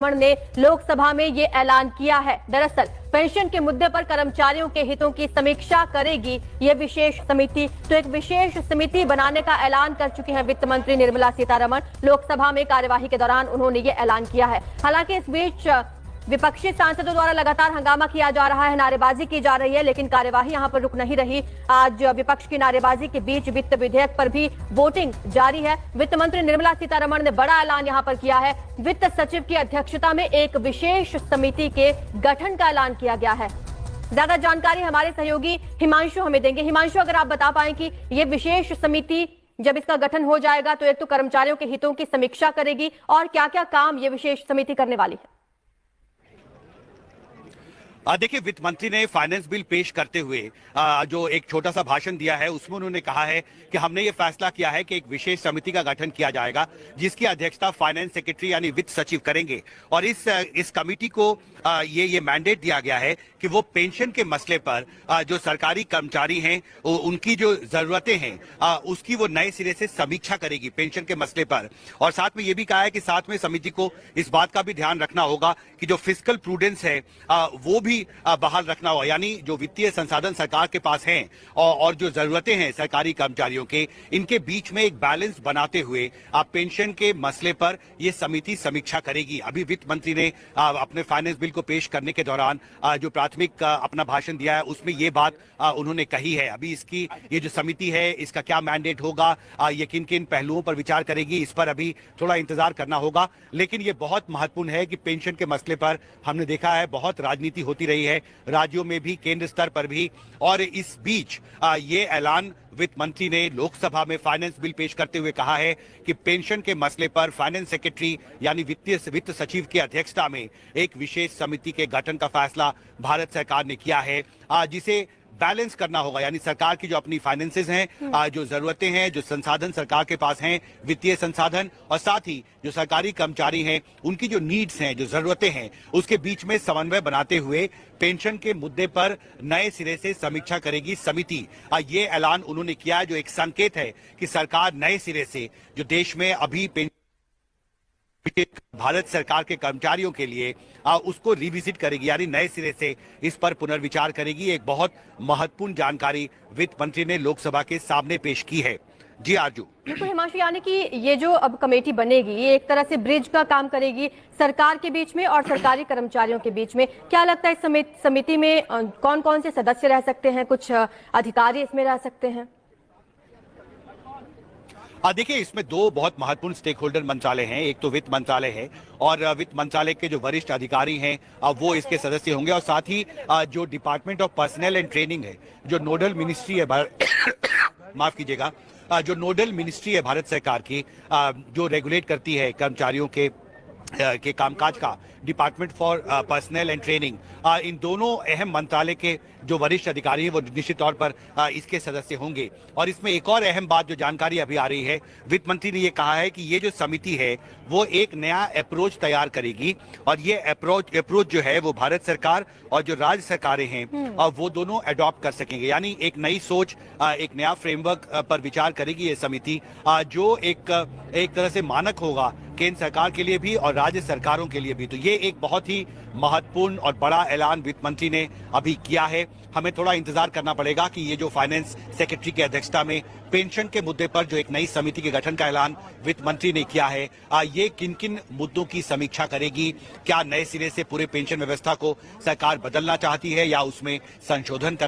ने लोकसभा में ये ऐलान किया है। दरअसल पेंशन के मुद्दे पर कर्मचारियों के हितों की समीक्षा करेगी ये विशेष समिति। तो एक विशेष समिति बनाने का ऐलान कर चुकी है वित्त मंत्री निर्मला सीतारमण। लोकसभा में कार्यवाही के दौरान उन्होंने ये ऐलान किया है। हालांकि इस बीच विपक्षी सांसदों द्वारा लगातार हंगामा किया जा रहा है, नारेबाजी की जा रही है, लेकिन कार्यवाही यहां पर रुक नहीं रही। आज विपक्ष की नारेबाजी के बीच वित्त विधेयक पर भी वोटिंग जारी है। वित्त मंत्री निर्मला सीतारमण ने बड़ा ऐलान यहां पर किया है। वित्त सचिव की अध्यक्षता में एक विशेष समिति के गठन का ऐलान किया गया है। ज्यादा जानकारी हमारे सहयोगी हिमांशु हमें देंगे। हिमांशु, अगर आप बता पाएं कि ये विशेष समिति जब इसका गठन हो जाएगा तो एक तो कर्मचारियों के हितों की समीक्षा करेगी और क्या क्या काम ये विशेष समिति करने वाली है? देखिए, वित्त मंत्री ने फाइनेंस बिल पेश करते हुए जो एक छोटा सा भाषण दिया है उसमें उन्होंने कहा है कि हमने ये फैसला किया है कि एक विशेष समिति का गठन किया जाएगा जिसकी अध्यक्षता फाइनेंस सेक्रेटरी यानी वित्त सचिव करेंगे। और इस कमेटी को ये मैंडेट दिया गया है कि वो पेंशन के मसले पर जो सरकारी कर्मचारी हैं उनकी जो जरूरतें हैं उसकी वो नए सिरे से समीक्षा करेगी पेंशन के मसले पर। और साथ में ये भी कहा है कि साथ में समिति को इस बात का भी ध्यान रखना होगा कि जो फिस्कल प्रूडेंस है वो भी बहाल रखना होगा, यानी जो वित्तीय संसाधन सरकार के पास हैं और जो जरूरतें हैं सरकारी कर्मचारियों के, इनके बीच में एक बैलेंस बनाते हुए पेंशन के मसले पर यह समिति समीक्षा करेगी। अभी वित्त मंत्री ने अपने फाइनेंस बिल को पेश करने के दौरान जो प्राथमिक अपना भाषण दिया है उसमें ये बात उन्होंने कही है। अभी इसकी ये जो समिति है इसका क्या मैंडेट होगा, ये किन किन पहलुओं पर विचार करेगी, इस पर अभी थोड़ा इंतजार करना होगा। लेकिन ये बहुत महत्वपूर्ण है कि पेंशन के मसले पर हमने देखा है बहुत राजनीति होती रही है, राज्यों में भी, केंद्र स्तर पर भी। और इस बीच ये ऐलान वित्त मंत्री ने लोकसभा में फाइनेंस बिल पेश करते हुए कहा है कि पेंशन के मसले पर फाइनेंस सेक्रेटरी यानी वित्त सचिव की अध्यक्षता में एक विशेष समिति के गठन का फैसला भारत सरकार ने किया है, जिसे बैलेंस करना होगा। यानी सरकार की जो अपनी फाइनेंसेस हैं, जो जरूरतें हैं, जो संसाधन सरकार के पास हैं, वित्तीय संसाधन, और साथ ही जो सरकारी कर्मचारी हैं उनकी जो नीड्स हैं, जो जरूरतें हैं, उसके बीच में समन्वय बनाते हुए पेंशन के मुद्दे पर नए सिरे से समीक्षा करेगी समिति। ये ऐलान उन्होंने किया, जो एक संकेत है कि सरकार नए सिरे से जो देश में अभी भारत सरकार के कर्मचारियों के लिए उसको रिविजिट करेगी, यानी नए सिरे से इस पर पुनर्विचार करेगी। एक बहुत महत्वपूर्ण जानकारी वित्त मंत्री ने लोकसभा के सामने पेश की है। जी आरजू। बिल्कुल हिमांशु, यानी कि ये जो अब कमेटी बनेगी ये एक तरह से ब्रिज का काम करेगी सरकार के बीच में और सरकारी कर्मचारियों के बीच में। क्या लगता है इस समिति में कौन कौन से सदस्य रह सकते हैं, कुछ अधिकारी इसमें रह सकते हैं? देखिए, इसमें दो बहुत महत्वपूर्ण स्टेक होल्डर मंत्रालय हैं। एक तो वित्त मंत्रालय है और वित्त मंत्रालय के जो वरिष्ठ अधिकारी हैं वो इसके सदस्य होंगे। और साथ ही जो department of personal and training है, जो नोडल मिनिस्ट्री है माफ कीजिएगा, जो नोडल मिनिस्ट्री है भारत सरकार की, जो रेगुलेट करती है कर्मचारियों के कामकाज का, department for personnel and training, इन दोनों अहम मंत्रालय के जो वरिष्ठ अधिकारी हैं वो निश्चित तौर पर इसके सदस्य होंगे। और इसमें एक और अहम बात जो जानकारी अभी आ रही है, वित्त मंत्री ने ये कहा है कि ये जो समिति है वो एक नया अप्रोच तैयार करेगी और ये अप्रोच जो है वो भारत सरकार और जो राज्य सरकारें हैं वो दोनों अडॉप्ट कर सकेंगे। यानी एक नई सोच, एक नया फ्रेमवर्क पर विचार करेगी ये समिति, जो एक तरह से मानक होगा केंद्र सरकार के लिए भी और राज्य सरकारों के लिए भी। तो ये एक बहुत ही महत्वपूर्ण और बड़ा ऐलान वित्त मंत्री ने अभी किया है। हमें थोड़ा इंतजार करना पड़ेगा कि ये जो फाइनेंस सेक्रेटरी की अध्यक्षता में पेंशन के मुद्दे पर जो एक नई समिति के गठन का ऐलान वित्त मंत्री ने किया है, ये किन किन मुद्दों की समीक्षा करेगी, क्या नए सिरे से पूरे पेंशन व्यवस्था को सरकार बदलना चाहती है या उसमें संशोधन करना